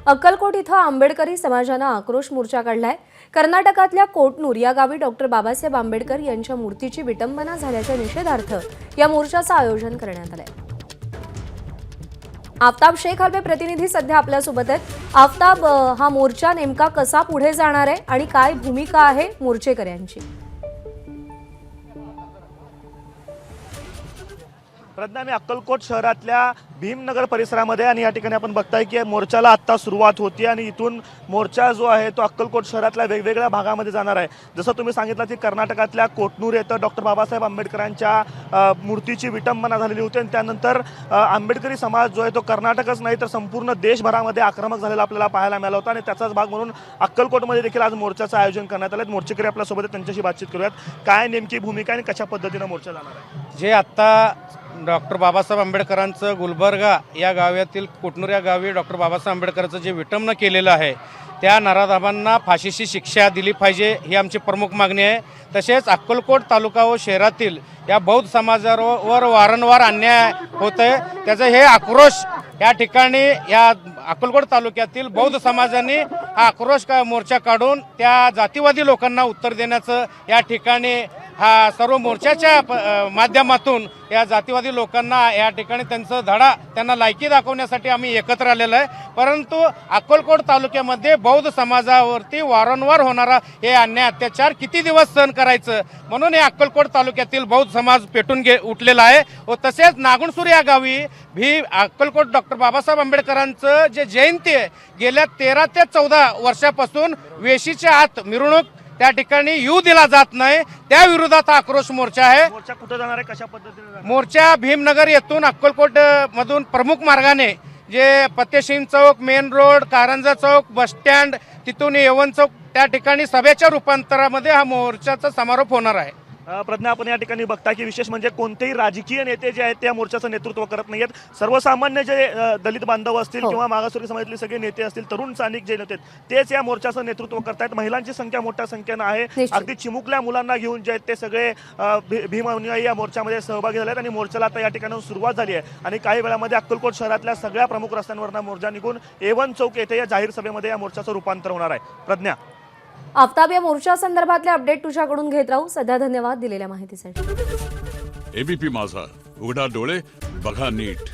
अक्कलकोट इथं आंबेडकरी समाजानं आक्रोश मोर्चा काढलाय। कर्नाटकातल्या कोटनूर या गावी डॉक्टर बाबासाहेब आंबेडकर यांच्या मूर्तीची विटंबना झाल्याच्या निषेधार्थ या मोर्चाचं आयोजन करण्यात आलंय। आफताब शेख आपले प्रतिनिधी सध्या आपल्यासोबत आहेत। आफताब, हा मोर्चा नेमका कसा पुढे जाणार आहे आणि काय भूमिका आहे मोर्चेकऱ्यांची? प्रज्ञा, मी अक्कलकोट शहरातल्या भीमनगर परिसरामध्ये आणि या ठिकाणी आपण बघताय की मोर्चाला आत्ता सुरुवात होती आणि इथून मोर्चा जो आहे तो अक्कलकोट शहरातल्या वेगवेगळ्या भागामध्ये जाणार आहे। जसं तुम्ही सांगितलं की कर्नाटकातल्या कोटनूर येथे डॉक्टर बाबासाहेब आंबेडकरांच्या मूर्तीची विटंबना झालेली होती आणि त्यानंतर आंबेडकरी समाज जो आहे तो कर्नाटकच नाही तर संपूर्ण देशभरामध्ये आक्रमक झालेला आपल्याला पाहायला मिळाला होता आणि त्याचाच भाग म्हणून अक्कलकोटमध्ये देखील आज मोर्चाचं आयोजन करण्यात आलं। मोर्चेकरी आपल्यासोबत आहेत, त्यांच्याशी बातचीत करूयात। काय नेमकी भूमिका आणि कशा पद्धतीनं मोर्चा जाणार आहे? जे आत्ता डॉक्टर बाबासाहेब आंबेडकरांचं गुलबर्गा या गावातील कोटनूर या गावी डॉक्टर बाबासाहेब आंबेडकरांचं जे विटंबना केलेलं आहे त्या नराधमांना फाशीची शिक्षा दिली पाहिजे ही आमची प्रमुख मागणी आहे। तसेच अक्कलकोट तालुका व शहरातील या बौद्ध समाजावर वारंवार अन्याय होत आहे, त्याचं हे आक्रोश या ठिकाणी या अक्कलकोट तालुक्यातील बौद्ध समाजाने हा आक्रोश मोर्चा काढून त्या जातीवादी लोकांना उत्तर देण्याचं या ठिकाणी हा सर्व मोर्चाच्या माध्यमातून या जातीवादी लोकांना या ठिकाणी त्यांचा धडा त्यांना लायकी दाखवण्यासाठी आम्ही एकत्र आलेलो आहे। परंतु अक्कलकोट तालुक्यामध्ये बौद्ध समाजावरती वारंवार होणारा हे अन्याय अत्याचार किती दिवस सहन करायचं म्हणून हे अक्कलकोट तालुक्यातील बौद्ध समाज पेटून उठलेला आहे। व तसेच नागणसूर या गावी अक्कलकोट डॉक्टर बाबासाहेब आंबेडकरांचं जे जयंती आहे गेल्या 13 ते 14 वर्षापासून वेशीच्या आत मिरवणूक त्या ठिकाणी येऊ दिला जात नाही, त्या विरोधात आक्रोश मोर्चा आहे। मोर्चा कुठे जाणार आहे, कशा पद्धतीने? मोर्चा भीमनगर येथून अक्कलकोट मधून प्रमुख मार्गाने जे फतेसिंग चौक, मेन रोड, कारंजा चौक, बस स्टँड, तिथून यवन चौक त्या ठिकाणी सभेच्या रूपांतरामध्ये हा मोर्चाचा समारोप होणार आहे। प्रज्ञा, आपण या ठिकाणी बघता की विशेष म्हणजे कोणतेही राजकीय नेते जे आहेत त्या मोर्चाचं नेतृत्व करत नाहीयेत। सर्वसामान्य जे दलित बांधव असतील किंवा मागासवर्गीय समाजातले सगळे नेते असतील, तरुण स्थानिक जे नेते तेच या मोर्चाचं नेतृत्व करतायत। महिलांची संख्या मोठ्या संख्येनं आहे, अगदी चिमुकल्या मुलांना घेऊन जे आहेत ते सगळे भीम अनुयायी या मोर्चामध्ये सहभागी झाले आहेत आणि मोर्चाला आता या ठिकाणी सुरुवात झाली आहे आणि काही वेळामध्ये अक्कलकोट शहरातल्या सगळ्या प्रमुख रस्त्यांवरनं मोर्चा निघून एवन चौक येथे या जाहीर सभेमध्ये या मोर्चाचं रूपांतर होणार आहे। प्रज्ञा, आफताब, या मोर्चा संदर्भातले अपडेट तुझ्याकडून घेत राहू। सध्या धन्यवाद दिलेल्या माहितीसाठी। एबीपी माझा, उघडा डोळे बघा नीट।